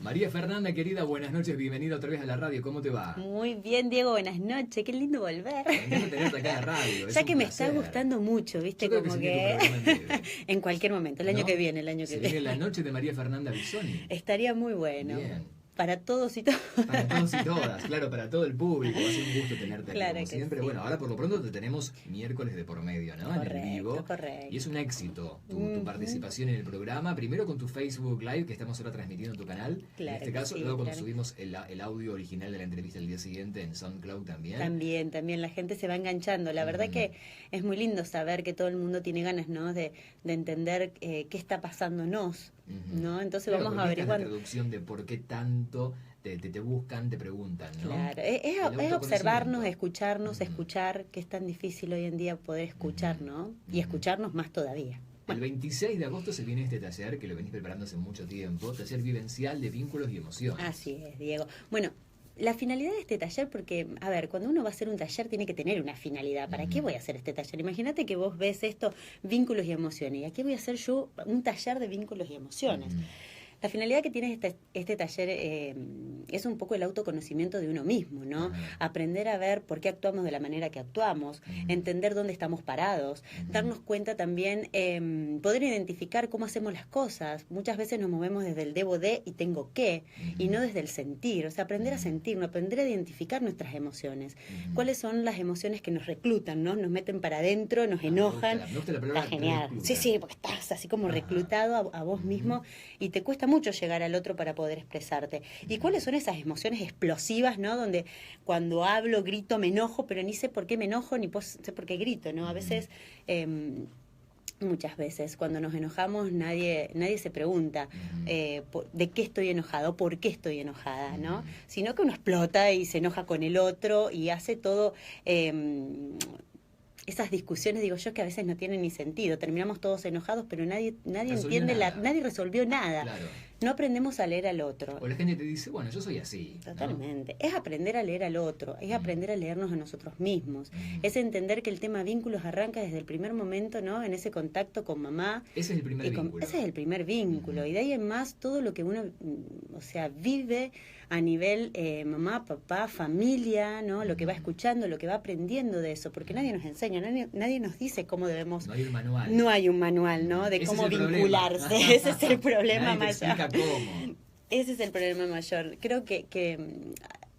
María Fernanda, querida, buenas noches, bienvenida otra vez a la radio, ¿cómo te va? Muy bien, Diego, buenas noches, qué lindo volver. Me encanta tenerte acá en la radio, Ya que me está gustando mucho, ¿viste? Yo creo Como que, en cualquier momento, el año que viene, el año que Se viene. viene la noche de María Fernanda Bisoni. Estaría muy bueno. Bien. Para todos y todas. Para todos y todas, claro, para todo el público. Va a ser un gusto tenerte claro aquí, como siempre. Sí. Bueno, ahora por lo pronto te tenemos miércoles de por medio, ¿no? Correcto, en el vivo. correcto. Y es un éxito tu participación en el programa. Primero con tu Facebook Live, que estamos ahora transmitiendo en tu canal. Claro en este caso, sí, luego cuando claro. subimos el audio original de la entrevista el día siguiente en SoundCloud también. También, la gente se va enganchando. La verdad que es muy lindo saber que todo el mundo tiene ganas, ¿no? De entender qué está pasándonos, ¿no? Entonces claro, vamos esta averiguando. Es la traducción de por qué tanto te buscan, te preguntan, ¿no? Claro, es observarnos, escucharnos, escuchar, que es tan difícil hoy en día poder escuchar, ¿no? Y escucharnos más todavía. El 26 de agosto se viene este taller, que lo venís preparando hace mucho tiempo, taller vivencial de vínculos y emociones. Así es, Diego. Bueno, la finalidad de este taller, porque, a ver, cuando uno va a hacer un taller tiene que tener una finalidad. ¿Para qué voy a hacer este taller? Imagínate que vos ves esto, vínculos y emociones. ¿Y aquí voy a hacer yo un taller de vínculos y emociones? La finalidad que tiene este taller es un poco el autoconocimiento de uno mismo, ¿no? Aprender a ver por qué actuamos de la manera que actuamos, entender dónde estamos parados, darnos cuenta también, poder identificar cómo hacemos las cosas. Muchas veces nos movemos desde el debo de y tengo que, y no desde el sentir. O sea, aprender a sentirnos, aprender a identificar nuestras emociones. ¿Cuáles son las emociones que nos reclutan, ¿no? Nos meten para adentro, nos enojan. Me gusta la palabra está genial. Recluta. Sí, porque estás así como reclutado a vos mismo y te cuesta mucho llegar al otro para poder expresarte. ¿Y cuáles son esas emociones explosivas, ¿no? Donde cuando hablo, grito, me enojo, pero ni sé por qué me enojo, ni sé por qué grito, ¿no? A veces, muchas veces, cuando nos enojamos, nadie se pregunta de qué estoy enojado, por qué estoy enojada, ¿no? Sino que uno explota y se enoja con el otro y hace todo... esas discusiones, digo yo, que a veces no tienen ni sentido. Terminamos todos enojados, pero nadie entiende, nadie resolvió nada. Claro. No aprendemos a leer al otro. O la gente te dice, bueno, yo soy así. Totalmente. ¿No? Es aprender a leer al otro, es aprender a leernos a nosotros mismos. Es entender que el tema vínculos arranca desde el primer momento, ¿no? En ese contacto con mamá. Ese es el primer vínculo. Ese es el primer vínculo. Y de ahí en más, todo lo que uno, o sea, vive a nivel mamá, papá, familia, ¿no? Lo que va escuchando, lo que va aprendiendo de eso. Porque nadie nos enseña, nadie nos dice cómo debemos... No hay un manual. No hay un manual, ¿no? De cómo vincularse. Ese es el problema mayor. ¿Cómo? Ese es el problema mayor. Creo que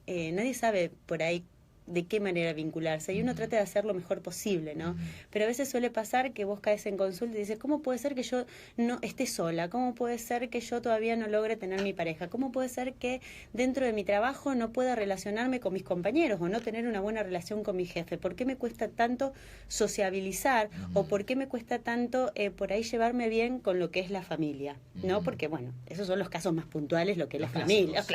nadie sabe por ahí de qué manera vincularse y uno trata de hacer lo mejor posible, ¿no? Pero a veces suele pasar que vos caes en consulta y dices, ¿cómo puede ser que yo no esté sola? ¿Cómo puede ser que yo todavía no logre tener mi pareja? ¿Cómo puede ser que dentro de mi trabajo no pueda relacionarme con mis compañeros o no tener una buena relación con mi jefe? ¿Por qué me cuesta tanto sociabilizar o por qué me cuesta tanto por ahí llevarme bien con lo que es la familia? ¿No? Porque, bueno, esos son los casos más puntuales, lo que es la familia. El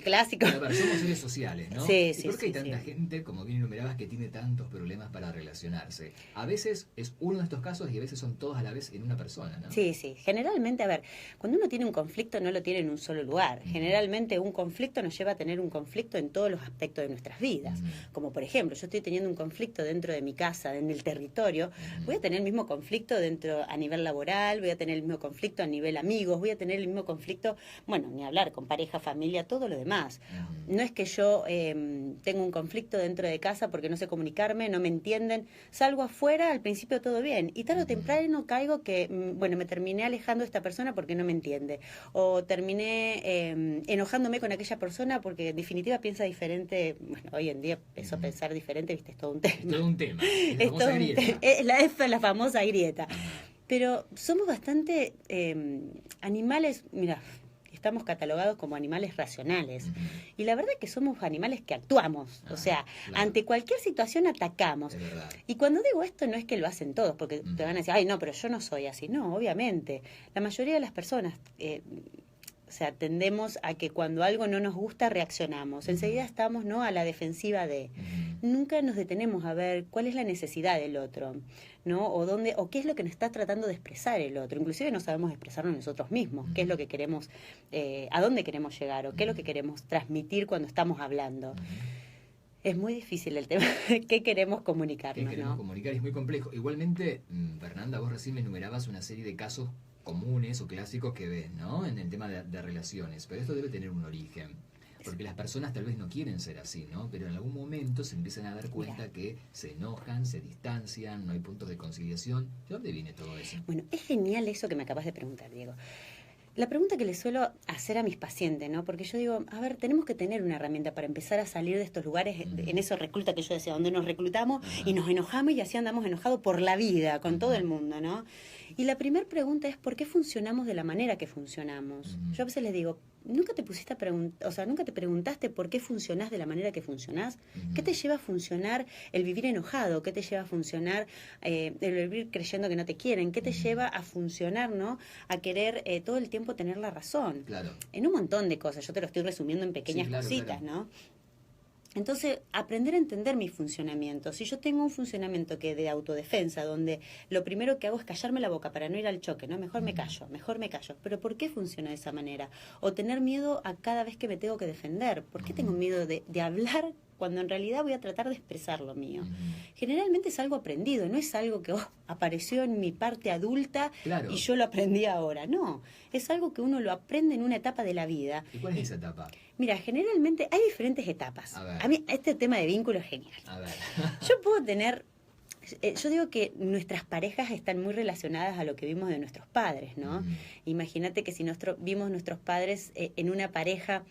clásico. Pero, a ver, somos seres sociales, ¿no? Sí, ¿Y por qué hay tanta gente, como bien enumerabas, que tiene tantos problemas para relacionarse? A veces es uno de estos casos y a veces son todos a la vez en una persona, ¿no? Sí. Generalmente, a ver, cuando uno tiene un conflicto no lo tiene en un solo lugar. Generalmente un conflicto nos lleva a tener un conflicto en todos los aspectos de nuestras vidas. Como por ejemplo, yo estoy teniendo un conflicto dentro de mi casa, en el territorio, voy a tener el mismo conflicto dentro a nivel laboral, voy a tener el mismo conflicto a nivel amigos, voy a tener el mismo conflicto, bueno, ni hablar, con pareja, familia, todo lo demás. No es que yo tengo un conflicto dentro de casa porque no sé comunicarme, no me entienden, salgo afuera, al principio todo bien, y tarde o temprano caigo que, bueno, me terminé alejando de esta persona porque no me entiende, o terminé enojándome con aquella persona porque en definitiva piensa diferente. Bueno, hoy en día eso pensar diferente, viste, es todo un tema. Es todo un tema, es la famosa grieta. Pero somos bastante animales, mira, estamos catalogados como animales racionales. Y la verdad es que somos animales que actuamos. O sea, ante cualquier situación atacamos. Y cuando digo esto no es que lo hacen todos, porque te van a decir, ay, no, pero yo no soy así. No, obviamente. La mayoría de las personas... o sea, tendemos a que cuando algo no nos gusta reaccionamos. Enseguida estamos, ¿no?, a la defensiva de... Nunca nos detenemos a ver cuál es la necesidad del otro, ¿no? O qué es lo que nos está tratando de expresar el otro. Inclusive no sabemos expresarnos nosotros mismos, qué es lo que queremos, a dónde queremos llegar o qué es lo que queremos transmitir cuando estamos hablando. Es muy difícil el tema de qué queremos comunicarnos, ¿no? Comunicar es muy complejo. Igualmente, Fernanda, vos recién me enumerabas una serie de casos comunes o clásicos que ves, ¿no? En el tema de relaciones, pero esto debe tener un origen. Porque las personas tal vez no quieren ser así, ¿no? Pero en algún momento se empiezan a dar cuenta que se enojan, se distancian, no hay puntos de conciliación. ¿De dónde viene todo eso? Bueno, es genial eso que me acabas de preguntar, Diego. La pregunta que les suelo hacer a mis pacientes, ¿no? Porque yo digo, a ver, tenemos que tener una herramienta para empezar a salir de estos lugares, en esos reclutas que yo decía, donde nos reclutamos y nos enojamos y así andamos enojados por la vida, con todo el mundo, ¿no? Y la primera pregunta es, ¿por qué funcionamos de la manera que funcionamos? Yo a veces les digo, ¿nunca te pusiste a preguntar, o sea, nunca te preguntaste por qué funcionás de la manera que funcionás? ¿Qué te lleva a funcionar el vivir enojado? ¿Qué te lleva a funcionar el vivir creyendo que no te quieren? ¿Qué te lleva a funcionar, ¿no? A querer todo el tiempo tener la razón. Claro. En un montón de cosas. Yo te lo estoy resumiendo en pequeñas cositas, ¿no? Entonces, aprender a entender mi funcionamiento. Si yo tengo un funcionamiento que de autodefensa, donde lo primero que hago es callarme la boca para no ir al choque, ¿no? Mejor me callo. ¿Pero por qué funciona de esa manera? O tener miedo a cada vez que me tengo que defender. ¿Por qué tengo miedo de hablar cuando en realidad voy a tratar de expresar lo mío? Generalmente es algo aprendido, no es algo que apareció en mi parte adulta y yo lo aprendí ahora. No, es algo que uno lo aprende en una etapa de la vida. ¿Y cuál es esa etapa? Mira, generalmente hay diferentes etapas. A mí este tema de vínculo es genial. A ver. Yo puedo tener... Yo digo que nuestras parejas están muy relacionadas a lo que vimos de nuestros padres, ¿no? Imagínate que si vimos nuestros padres en una pareja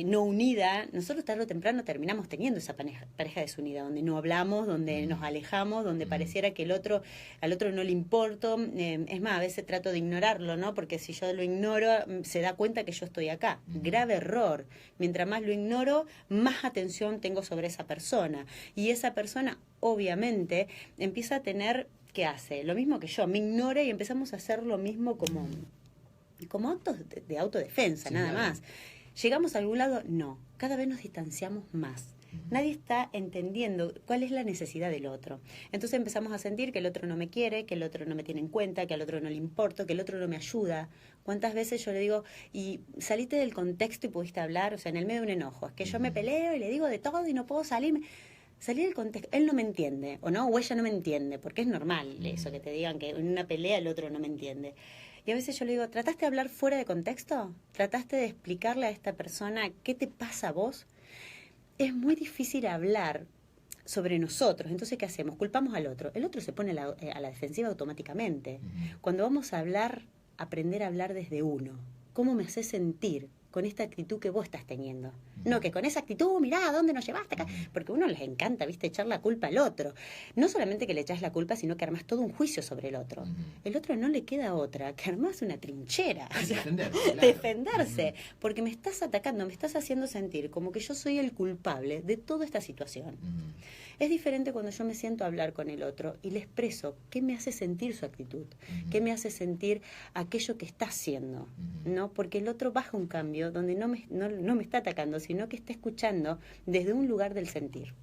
no unida, nosotros tarde o temprano terminamos teniendo esa pareja desunida, donde no hablamos, donde nos alejamos, donde pareciera que al otro no le importo. Es más, a veces trato de ignorarlo, ¿no? Porque si yo lo ignoro, se da cuenta que yo estoy acá. Grave error. Mientras más lo ignoro, más atención tengo sobre esa persona. Y esa persona, obviamente, empieza a tener, ¿qué hace? Lo mismo que yo, me ignora y empezamos a hacer lo mismo como actos de autodefensa, nada más. ¿Llegamos a algún lado? No, cada vez nos distanciamos más. Nadie está entendiendo cuál es la necesidad del otro. Entonces empezamos a sentir que el otro no me quiere, que el otro no me tiene en cuenta, que al otro no le importo, que el otro no me ayuda. ¿Cuántas veces yo le digo, y saliste del contexto y pudiste hablar? O sea, en el medio de un enojo, es que yo me peleo y le digo de todo y no puedo salirme. Salir del contexto, él no me entiende, o ella no me entiende, porque es normal eso, que te digan que en una pelea el otro no me entiende. Y a veces yo le digo, ¿trataste de hablar fuera de contexto? ¿Trataste de explicarle a esta persona qué te pasa a vos? Es muy difícil hablar sobre nosotros, entonces ¿qué hacemos? Culpamos al otro. El otro se pone a la defensiva automáticamente. Cuando vamos a hablar, aprender a hablar desde uno. ¿Cómo me haces sentir con esta actitud que vos estás teniendo? No, que con esa actitud, mirá, ¿a dónde nos llevaste acá? Porque a uno les encanta, ¿viste? Echar la culpa al otro. No solamente que le echás la culpa, sino que armás todo un juicio sobre el otro. El otro no le queda otra que armás una trinchera. O sea, defenderse. Porque me estás atacando, me estás haciendo sentir como que yo soy el culpable de toda esta situación. Es diferente cuando yo me siento a hablar con el otro y le expreso qué me hace sentir su actitud, qué me hace sentir aquello que está haciendo, ¿no? Porque el otro baja un cambio donde no me está atacando, sino que está escuchando desde un lugar del sentir.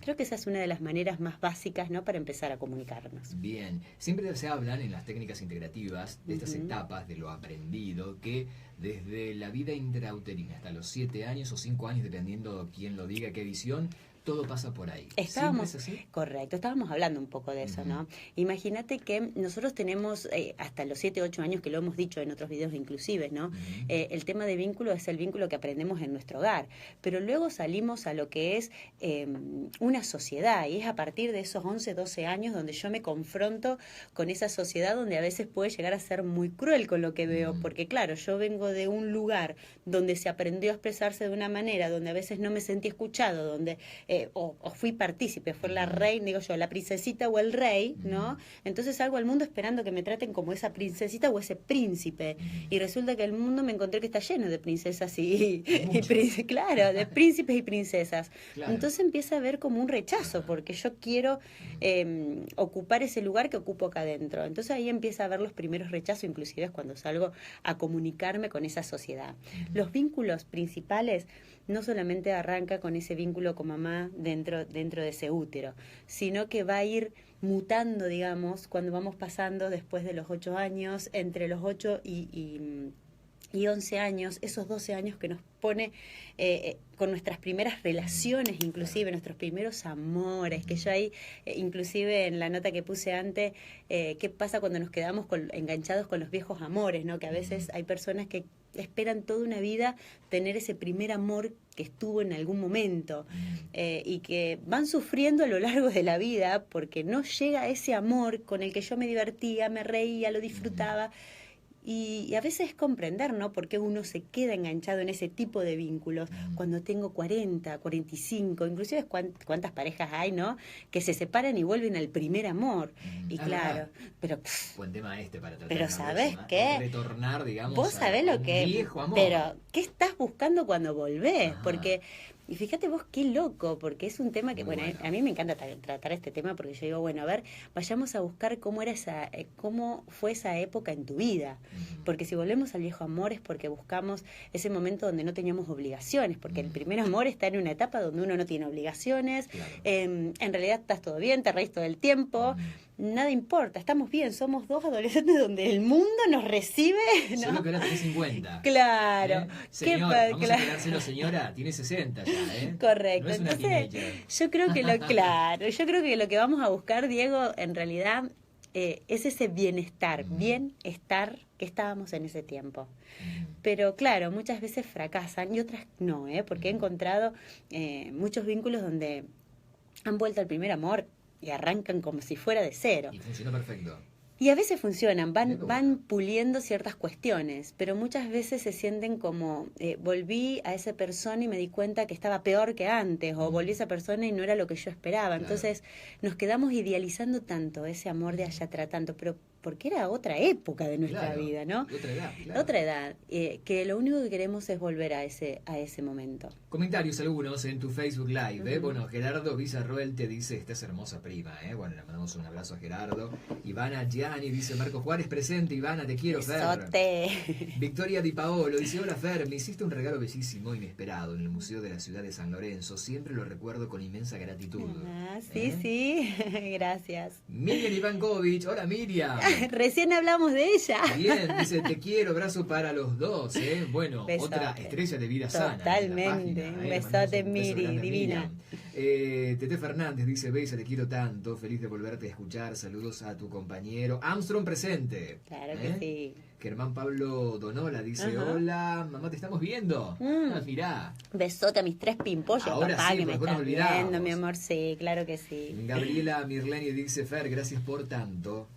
Creo que esa es una de las maneras más básicas, ¿no?, para empezar a comunicarnos. Bien, siempre se hablan en las técnicas integrativas de estas etapas, de lo aprendido, que desde la vida intrauterina hasta los 7 años o 5 años, dependiendo quién lo diga, qué visión, todo pasa por ahí. Estábamos hablando un poco de eso, ¿no? Imagínate que nosotros tenemos hasta los 7, 8 años, que lo hemos dicho en otros videos inclusive, ¿no? El tema de vínculo es el vínculo que aprendemos en nuestro hogar, pero luego salimos a lo que es una sociedad, y es a partir de esos 11, 12 años donde yo me confronto con esa sociedad, donde a veces puede llegar a ser muy cruel con lo que veo, porque claro, yo vengo de un lugar donde se aprendió a expresarse de una manera, donde a veces no me sentí escuchado, donde o fui partícipe, fue la reina, digo yo, la princesita o el rey, ¿no? Entonces salgo al mundo esperando que me traten como esa princesita o ese príncipe, y resulta que el mundo me encontré que está lleno de princesas claro, de príncipes y princesas. Claro. Entonces empieza a haber como un rechazo, porque yo quiero ocupar ese lugar que ocupo acá adentro. Entonces ahí empieza a haber los primeros rechazos, inclusive es cuando salgo a comunicarme con esa sociedad. Los vínculos principales no solamente arranca con ese vínculo con mamá dentro de ese útero, sino que va a ir mutando, digamos, cuando vamos pasando después de los 8 años, entre los 8 y y 11 años, esos 12 años que nos pone con nuestras primeras relaciones, inclusive nuestros primeros amores, que yo ahí, inclusive en la nota que puse antes, qué pasa cuando nos quedamos enganchados con los viejos amores, ¿no? Que a veces hay personas que esperan toda una vida tener ese primer amor que estuvo en algún momento y que van sufriendo a lo largo de la vida porque no llega ese amor con el que yo me divertía, me reía, lo disfrutaba. Y a veces es comprender, ¿no? Por qué uno se queda enganchado en ese tipo de vínculos cuando tengo 40, 45, inclusive cuántas parejas hay, ¿no? Que se separan y vuelven al primer amor. Y claro, pero... Buen tema para tratar. Pero ¿sabés qué? Retornar, digamos, vos sabés lo que viejo amor. Pero, ¿qué estás buscando cuando volvés? Porque... Y fíjate vos qué loco, porque es un tema que, bueno, a mí me encanta tratar este tema porque yo digo, bueno, a ver, vayamos a buscar cómo fue esa época en tu vida. Porque si volvemos al viejo amor es porque buscamos ese momento donde no teníamos obligaciones, porque el primer amor está en una etapa donde uno no tiene obligaciones, en realidad estás todo bien, te reís todo el tiempo, nada importa, estamos bien, somos dos adolescentes donde el mundo nos recibe, ¿no? Solo que ahora tenés 50. Claro. Señor, vamos a quedárselo, señora, tiene 60 ya, Correcto. No es una Entonces, yo creo que lo que vamos a buscar, Diego, en realidad es ese bienestar que estábamos en ese tiempo. Pero claro, muchas veces fracasan y otras no, porque he encontrado muchos vínculos donde han vuelto al primer amor y arrancan como si fuera de cero. Y funcionó perfecto. Y a veces funcionan, van puliendo ciertas cuestiones, pero muchas veces se sienten como, volví a esa persona y me di cuenta que estaba peor que antes, o volví a esa persona y no era lo que yo esperaba. Claro. Entonces nos quedamos idealizando tanto ese amor de allá atrás, tanto, pero porque era otra época de nuestra vida, ¿no? Otra edad, claro. Otra edad, que lo único que queremos es volver a ese momento. Comentarios algunos en tu Facebook Live, Bueno, Gerardo Villarroel te dice, estás hermosa prima, Bueno, le mandamos un abrazo a Gerardo. Ivana Gianni dice, Marco Juárez presente, Ivana, te quiero, Besote. Fer. Victoria Di Paolo dice, hola Fer, me hiciste un regalo bellísimo, inesperado, en el Museo de la Ciudad de San Lorenzo. Siempre lo recuerdo con inmensa gratitud. Sí, gracias. Miriam Ivankovich, hola Miriam. Recién hablamos de ella. Bien, dice, te quiero, abrazo para los dos, Bueno, besote. Otra estrella de vida sana. Totalmente, un besote, Miri, divina. Tete Fernández dice, Bella, te quiero tanto, feliz de volverte a escuchar, saludos a tu compañero. Armstrong presente. Claro que sí. Germán Pablo Donola dice, hola, mamá, te estamos viendo. Mirá. Besote a mis 3 pimpollos, ahora papá, sí, que me están están viendo, mi amor, sí, claro que sí. Gabriela Mirleni dice, Fer, gracias por tanto.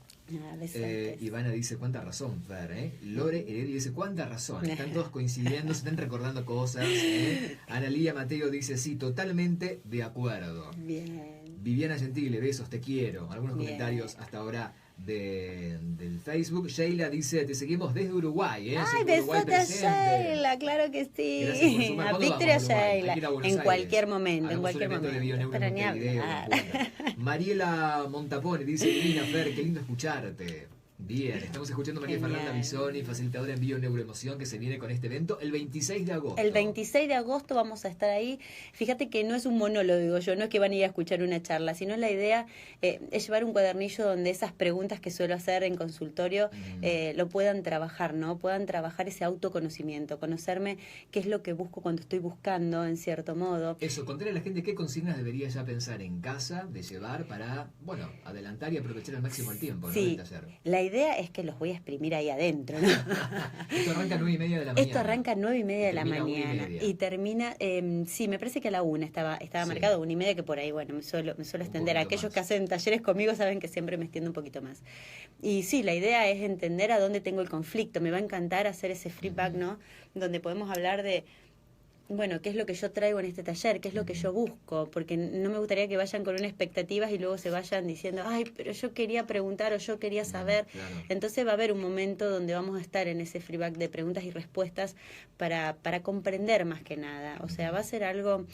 Ivana dice, cuánta razón, Fer, Lore Heredia dice, cuánta razón, están todos coincidiendo, se están recordando cosas, Analía Mateo dice, sí, totalmente de acuerdo. Bien. Viviana Gentile, besos, te quiero. Algunos comentarios hasta ahora del Facebook. Sheila dice, te seguimos desde Uruguay, Ay, besote a Sheila, claro que sí. A Víctor y a Sheila. En cualquier momento, en cualquier momento. Mariela Montapone dice, divina Fer, qué lindo escucharte. Bien, estamos escuchando a María Fernanda Bisoni, facilitadora en Bio Neuroemoción, que se viene con este evento el 26 de agosto. El 26 de agosto vamos a estar ahí. Fíjate que no es un monólogo, digo yo, no es que van a ir a escuchar una charla, sino la idea es llevar un cuadernillo donde esas preguntas que suelo hacer en consultorio lo puedan trabajar, ¿no? Puedan trabajar ese autoconocimiento, conocerme qué es lo que busco cuando estoy buscando, en cierto modo. Eso, contarle a la gente qué consignas debería ya pensar en casa, de llevar para, bueno, adelantar y aprovechar al máximo el tiempo, ¿no? Sí, del taller. La idea es que los voy a exprimir ahí adentro, ¿no? Esto arranca a 9:30 de la mañana. Esto arranca a 9:30 de la mañana. Y termina, sí, me parece que a la 1 estaba marcado, 1:30, que por ahí, bueno, me suelo extender. Aquellos que hacen talleres conmigo saben que siempre me extiendo un poquito más. Y sí, la idea es entender a dónde tengo el conflicto. Me va a encantar hacer ese feedback, ¿no? Donde podemos hablar de, bueno, qué es lo que yo traigo en este taller, qué es lo que yo busco, porque no me gustaría que vayan con unas expectativas y luego se vayan diciendo, ay, pero yo quería preguntar o yo quería saber. Claro. Entonces va a haber un momento donde vamos a estar en ese feedback de preguntas y respuestas para comprender más que nada. O sea, va a ser algo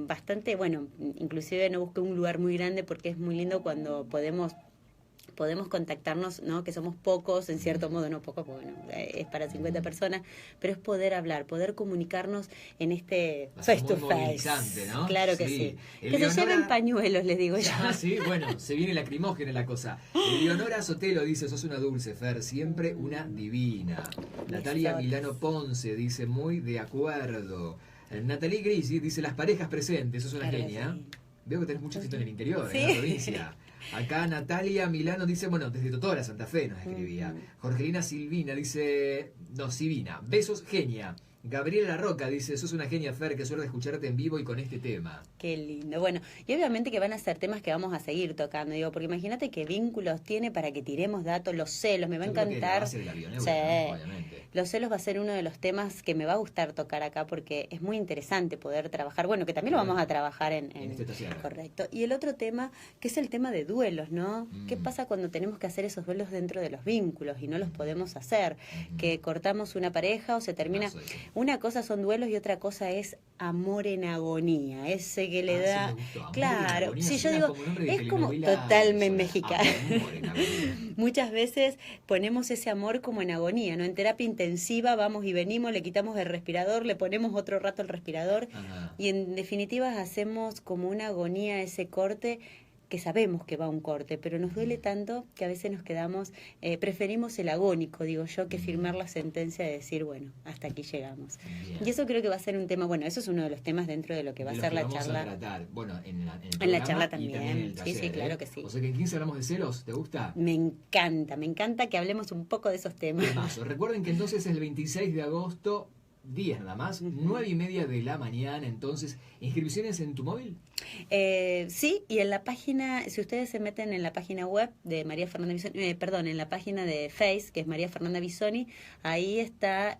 bastante, bueno, inclusive no busqué un lugar muy grande porque es muy lindo cuando podemos podemos contactarnos, ¿no? Que somos pocos, en cierto modo, no pocos, porque bueno, es para 50 personas, pero es poder hablar, poder comunicarnos en este face to face. ¿No? Claro que sí. Que Eleonora... se lleven pañuelos, les digo yo. Ah, sí, bueno, se viene lacrimógena la cosa. Eleonora Sotelo dice, sos una dulce, Fer, siempre una divina. Natalia Milano Ponce dice, muy de acuerdo. Natalie Grisi dice, las parejas presentes, sos una genia. Sí. Veo que tenés mucho éxito en el interior, en la provincia. Acá Natalia Milano dice, bueno, desde Totora, Santa Fe nos escribía. Jorgelina Silvina dice, no, Silvina, besos, genia. Gabriela La Roca dice, sos una genia, Fer, qué suerte escucharte en vivo y con este tema. Qué lindo. Bueno, y obviamente que van a ser temas que vamos a seguir tocando, digo, porque imagínate qué vínculos tiene para que tiremos datos, los celos, me va a encantar. Sí, ¿no? Obviamente. Los celos va a ser uno de los temas que me va a gustar tocar acá porque es muy interesante poder trabajar, bueno, que también lo vamos a trabajar en este taller. Correcto. Y el otro tema, que es el tema de duelos, ¿no? ¿Qué pasa cuando tenemos que hacer esos duelos dentro de los vínculos y no los podemos hacer? Que cortamos una pareja o se termina... Una cosa son duelos y otra cosa es amor en agonía, ese que le da... Claro, si yo digo, es como totalmente mexicano. Muchas veces ponemos ese amor como en agonía, ¿no? En terapia intensiva vamos y venimos, le quitamos el respirador, le ponemos otro rato el respirador y en definitiva hacemos como una agonía ese corte que sabemos que va a un corte, pero nos duele tanto que a veces nos quedamos, preferimos el agónico, digo yo, que firmar la sentencia de decir, bueno, hasta aquí llegamos. Bien. Y eso creo que va a ser un tema, bueno, eso es uno de los temas dentro de lo que va a ser la charla. A tratar. Bueno, en la charla también, en el taller, sí, claro que sí. O sea que en 15 hablamos de celos, ¿te gusta? Me encanta que hablemos un poco de esos temas. Recuerden que entonces es el 26 de agosto, días nada más, 9:30 de la mañana, entonces, ¿inscripciones en tu móvil? Sí, y en la página, si ustedes se meten en la página web de María Fernanda Bisoni, en la página de Face, que es María Fernanda Bisoni, ahí está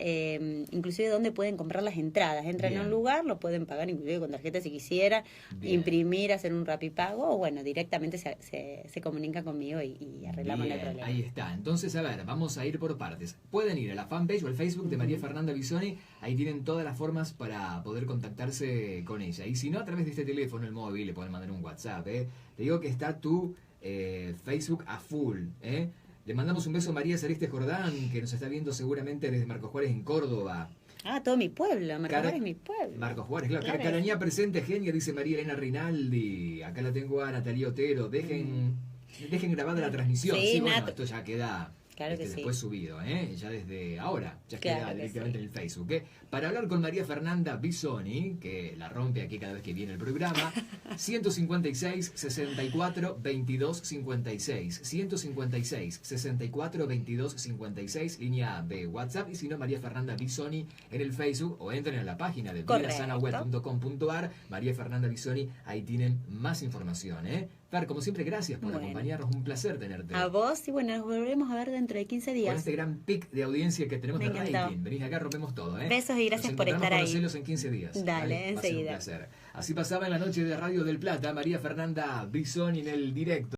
inclusive donde pueden comprar las entradas. Entran a un lugar, lo pueden pagar inclusive con tarjeta si quisiera, imprimir, hacer un rapipago, o bueno, directamente se comunican conmigo y arreglamos el problema. Ahí está. Entonces, a ver, vamos a ir por partes. Pueden ir a la fanpage o al Facebook de María Fernanda Bisoni, ahí tienen todas las formas para poder contactarse con ella. Y si no, a través de este teléfono, el móvil, le pueden mandar un WhatsApp. Te digo que está tu Facebook a full. Le mandamos un beso a María Celeste Jordán, que nos está viendo seguramente desde Marcos Juárez en Córdoba. Ah, todo mi pueblo, Marcos Juárez es mi pueblo. Marcos Juárez, claro. Carcañá presente, genia, dice María Elena Rinaldi. Acá la tengo a Natalia Otero. Dejen grabada la transmisión. Sí, bueno, esto ya queda... Claro que después subido, ya desde ahora, ya queda directamente en el Facebook. Para hablar con María Fernanda Bisoni, que la rompe aquí cada vez que viene el programa, 156 64 22 56, 156 64 22 56, línea de WhatsApp, y si no, María Fernanda Bisoni en el Facebook, o entren a la página de vidasanaweb.com.ar, María Fernanda Bisoni, ahí tienen más información. Fer, como siempre, gracias por acompañarnos, un placer tenerte. A vos, y bueno, nos volveremos a ver dentro de 15 días. Con este gran pic de audiencia que tenemos de rating. Venís acá, rompemos todo. Besos y gracias por estar ahí. Nos encontramos en 15 días. Dale, enseguida. Va a ser un placer. Así pasaba en la noche de Radio del Plata, María Fernanda Bisoni en el directo.